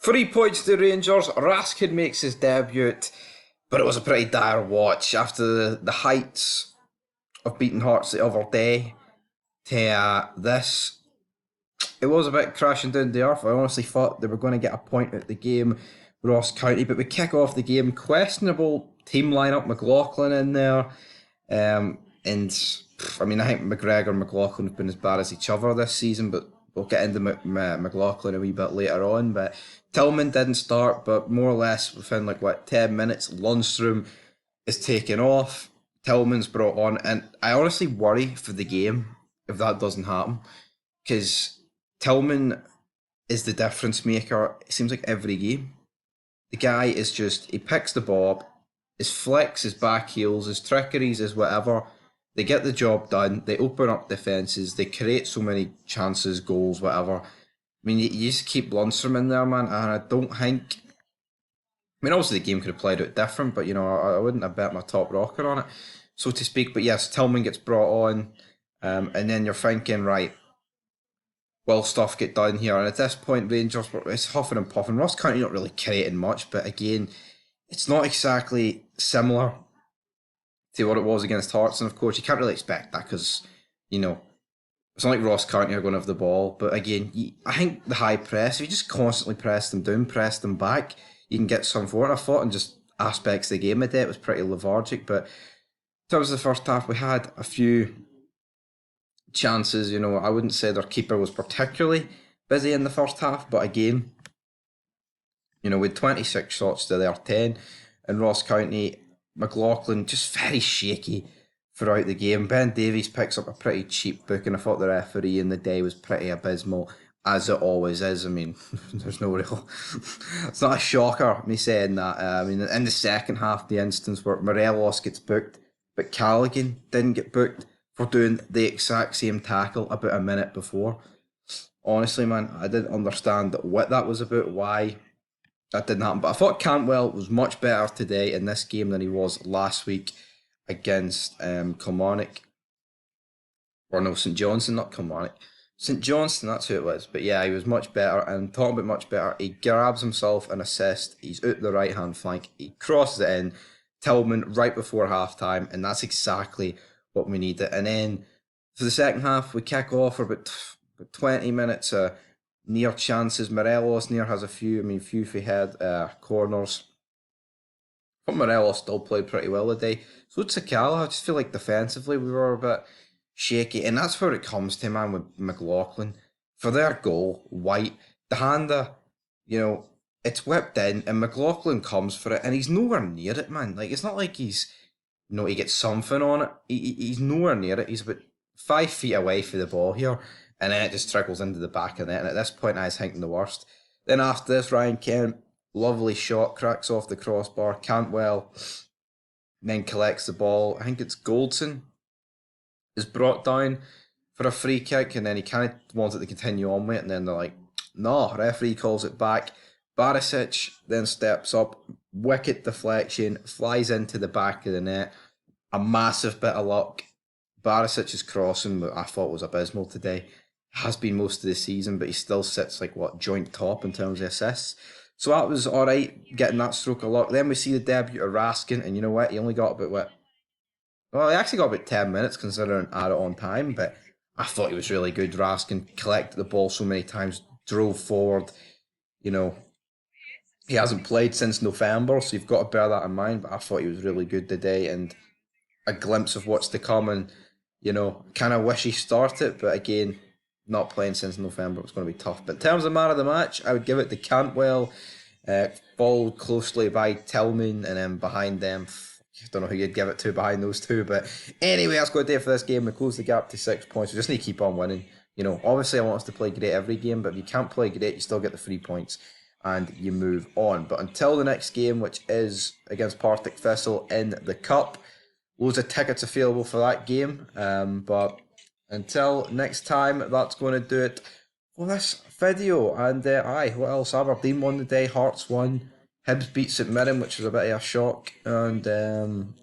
3 points to the Rangers. Raskin makes his debut, but it was a pretty dire watch after the heights of beating Hearts the other day to this. It was a bit crashing down the earth. I honestly thought they were going to get a point at the game, Ross County, but we kick off the game. Questionable team lineup, McLaughlin in there. I think McGregor and McLaughlin have been as bad as each other this season, but we'll get into McLaughlin a wee bit later on. But Tillman didn't start, but more or less within 10 minutes, Lundstrom is taken off. Tillman's brought on, and I honestly worry for the game if that doesn't happen, because Tillman is the difference maker. It seems like every game. The guy is just, he picks the ball up, his flicks, his back heels, his trickeries, his whatever. They get the job done. They open up defences. They create so many chances, goals, whatever. I mean, you just keep Lundstrom in there, man, and I don't think... obviously the game could have played out different, but, I wouldn't have bet my top rocker on it, so to speak. But yes, Tillman gets brought on, and then you're thinking, right, will stuff get done here? And at this point, Rangers, it's huffing and puffing. Ross County not really creating much, but again, it's not exactly similar to what it was against Hearts. And of course, you can't really expect that because, it's not like Ross County are going to have the ball. But again, I think the high press, if you just constantly press them down, press them back, you can get some for it. I thought in just aspects of the game today, it was pretty lethargic. But in terms of the first half, we had a few chances. I wouldn't say their keeper was particularly busy in the first half, but again, we had 26 shots to their 10, and Ross County, McLaughlin just very shaky throughout the game. Ben Davies picks up a pretty cheap book, and I thought the referee in the day was pretty abysmal, as it always is. There's no real... it's not a shocker, me saying that. In the second half, the instance where Morelos gets booked, but Callaghan didn't get booked for doing the exact same tackle about a minute before. Honestly, man, I didn't understand what that was about, why that didn't happen. But I thought Cantwell was much better today in this game than he was last week against Kilmarnock. Or no, St Johnstone, not Kilmarnock. St Johnstone, that's who it was. But yeah, he was much better. And talking about much better, he grabs himself an assist. He's out the right-hand flank. He crosses it in. Tillman right before half-time. And that's exactly what we needed. And then for the second half, we kick off for about 20 minutes near chances. Morelos near has a few if he had corners. But Morelos still played pretty well today. So did Sakala. I just feel like defensively we were a bit shaky. And that's where it comes to, man, with McLaughlin. For their goal, White, the hander, it's whipped in and McLaughlin comes for it and he's nowhere near it, man. It's not like he's... he gets something on it. He's nowhere near it. He's about 5 feet away from the ball here. And then it just trickles into the back of the net. And at this point, I was thinking the worst. Then after this, Ryan Kent, lovely shot, cracks off the crossbar. Cantwell then collects the ball. I think it's Goldson is brought down for a free kick. And then he kind of wants it to continue on with it. And then they're like, no, referee calls it back. Barisic then steps up. Wicked deflection. Flies into the back of the net. A massive bit of luck. Barisic's crossing, I thought was abysmal today. Has been most of the season, but he still sits joint top in terms of assists. So that was alright, getting that stroke of luck. Then we see the debut of Raskin, and you know what? He only got he actually got about 10 minutes considering add it on time, but I thought he was really good. Raskin collected the ball so many times, drove forward. He hasn't played since November, so you've got to bear that in mind, but I thought he was really good today, and a glimpse of what's to come, and kind of wish he started, but again, not playing since November, it's going to be tough. But in terms of man of the match, I would give it to Cantwell, followed closely by Tillman, and then behind them, I don't know who you'd give it to behind those two, but anyway, that's going to do it for this game. We close the gap to 6 points. We just need to keep on winning. Obviously I want us to play great every game, but if you can't play great, you still get the 3 points, and you move on. But until the next game, which is against Partick Thistle in the Cup, loads of tickets available for that game. But until next time, that's going to do it for this video. And what else? Aberdeen won today, Hearts won, Hibs beat St Mirren, which was a bit of a shock. And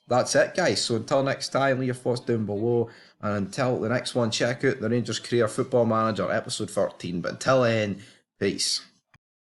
that's it, guys. So until next time, leave your thoughts down below. And until the next one, check out the Rangers Career Football Manager, episode 13. But until then, peace.